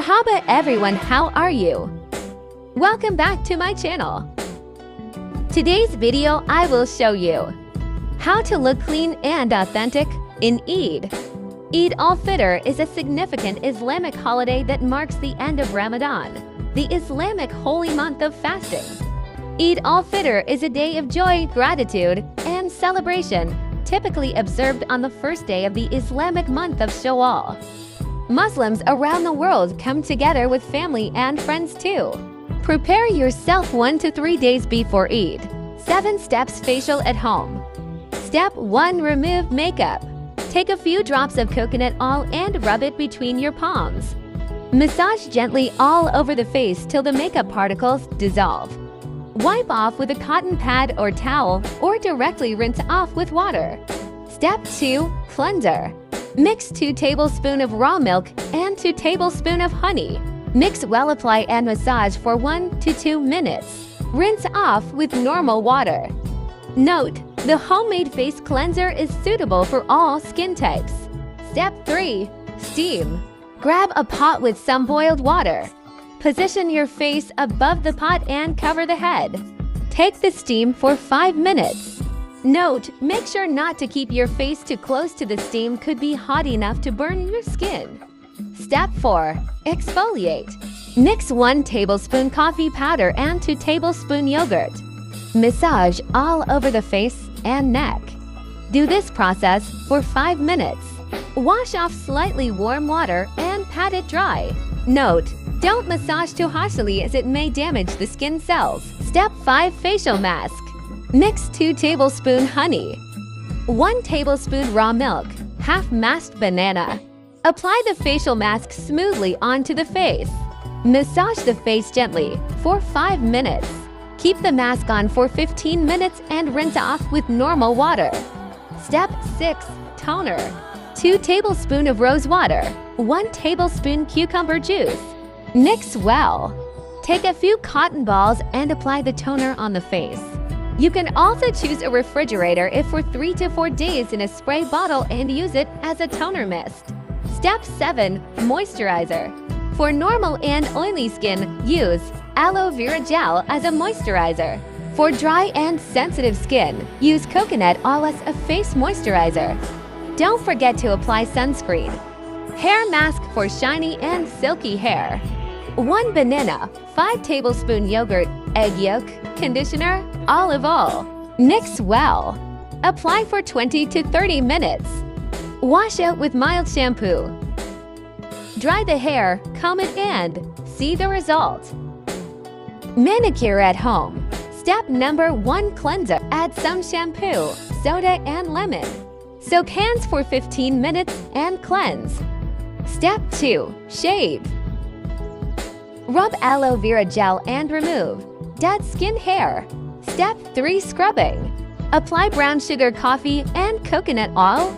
Marhaba everyone, how are you? Welcome back to my channel. Today's video I will show you how to look clean and authentic in Eid. Eid al-Fitr is a significant Islamic holiday that marks the end of Ramadan, the Islamic holy month of fasting. Eid al-Fitr is a day of joy, gratitude, and celebration, typically observed on the first day of the Islamic month of Shawwal. Muslims around the world come together with family and friends too. Prepare yourself 1 to 3 days before Eid. 7 steps facial at home. Step 1. Remove makeup. Take a few drops of coconut oil and rub it between your palms. Massage gently all over the face till the makeup particles dissolve. Wipe off with a cotton pad or towel or directly rinse off with water. Step 2. Cleanser. Mix 2 tablespoons of raw milk and 2 tablespoons of honey. Mix well, apply and massage for 1 to 2 minutes. Rinse off with normal water. Note: the homemade face cleanser is suitable for all skin types. Step 3. Steam. Grab a pot with some boiled water. Position your face above the pot and cover the head. Take the steam for 5 minutes. Note: make sure not to keep your face too close to the steam, could be hot enough to burn your skin. Step 4. Exfoliate. Mix 1 tablespoon coffee powder and 2 tablespoon yogurt. Massage all over the face and neck. Do this process for 5 minutes. Wash off slightly warm water and pat it dry. Note: don't massage too harshly as it may damage the skin cells. Step 5. Facial mask. Mix 2 tablespoons honey, 1 tablespoon raw milk, half mashed banana. Apply the facial mask smoothly onto the face. Massage the face gently for 5 minutes. Keep the mask on for 15 minutes and rinse off with normal water. Step 6. Toner. 2 tablespoons of rose water, 1 tablespoon cucumber juice. Mix well. Take a few cotton balls and apply the toner on the face. You can also choose a refrigerator if for 3 to 4 days in a spray bottle and use it as a toner mist. Step 7. Moisturizer. For normal and oily skin, use aloe vera gel as a moisturizer. For dry and sensitive skin, use coconut oil as a face moisturizer. Don't forget to apply sunscreen. Hair mask for shiny and silky hair. 1 banana, 5 tablespoon yogurt, egg yolk, conditioner, olive oil. Mix well. Apply for 20 to 30 minutes. Wash out with mild shampoo. Dry the hair, comb it and see the result. Manicure at home. Step number 1. Cleanser. Add some shampoo, soda and lemon. Soak hands for 15 minutes and cleanse. Step 2. Shave. Rub aloe vera gel and remove dead skin hair. Step 3. Scrubbing. Apply brown sugar coffee and coconut oil.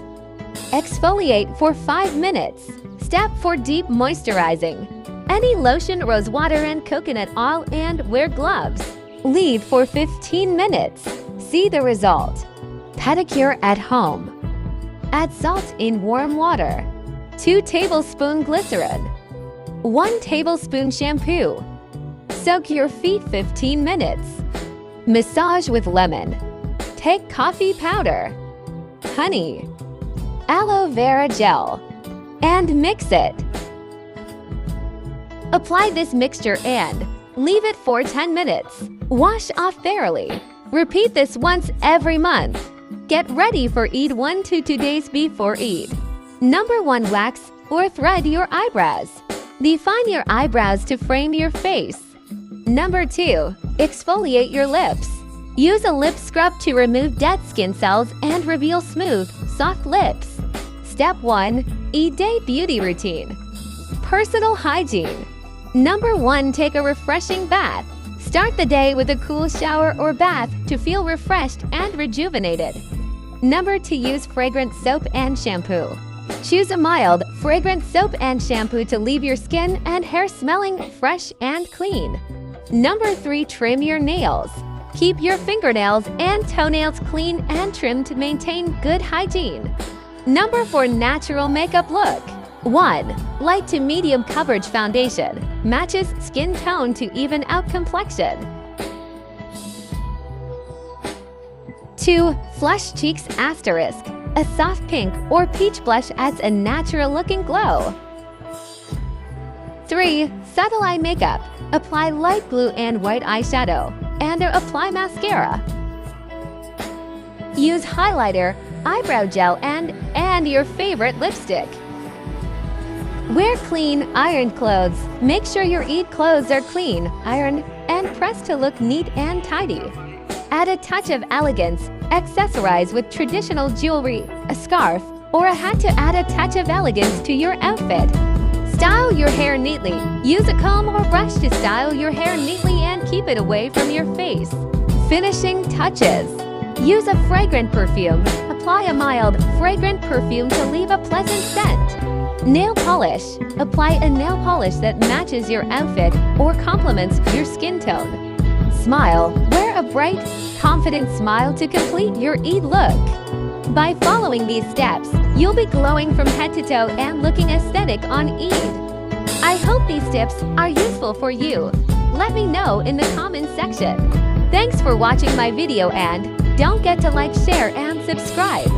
Exfoliate for 5 minutes. Step 4. Deep moisturizing. Any lotion, rose water and coconut oil and wear gloves. Leave for 15 minutes. See the result. Pedicure at home. Add salt in warm water. 2 tablespoons glycerin. 1 tablespoon shampoo. Soak your feet 15 minutes. Massage with lemon. Take coffee powder, honey, aloe vera gel, and mix it. Apply this mixture and leave it for 10 minutes. Wash off thoroughly. Repeat this once every month. Get ready for Eid 1 to 2 days before Eid. Number 1. Wax or thread your eyebrows. Define your eyebrows to frame your face. Number 2. Exfoliate your lips. Use a lip scrub to remove dead skin cells and reveal smooth, soft lips. Step 1. Eid Day Beauty Routine. Personal hygiene. Number 1. Take a refreshing bath. Start the day with a cool shower or bath to feel refreshed and rejuvenated. Number 2. Use fragrant soap and shampoo. Choose a mild, fragrant soap and shampoo to leave your skin and hair smelling fresh and clean. Number 3. Trim your nails. Keep your fingernails and toenails clean and trimmed to maintain good hygiene. Number 4. Natural makeup look. 1. Light to medium coverage foundation. Matches skin tone to even out complexion. 2. Flush cheeks asterisk. A soft pink or peach blush adds a natural-looking glow. 3. Subtle eye makeup. Apply light blue and white eyeshadow, and apply mascara. Use highlighter, eyebrow gel, and your favorite lipstick. Wear clean, ironed clothes. Make sure your Eid clothes are clean, ironed, and pressed to look neat and tidy. Add a touch of elegance. Accessorize with traditional jewelry, a scarf, or a hat to add a touch of elegance to your outfit. Style your hair neatly. Use a comb or brush to style your hair neatly and keep it away from your face. Finishing touches. Use a fragrant perfume. Apply a mild, fragrant perfume to leave a pleasant scent. Nail polish. Apply a nail polish that matches your outfit or complements your skin tone. Smile. Wear a bright, confident smile to complete your Eid look. By following these steps, you'll be glowing from head to toe and looking aesthetic on Eid. I hope these tips are useful for you. Let me know in the comments section. Thanks for watching my video and don't forget to like, share, and subscribe.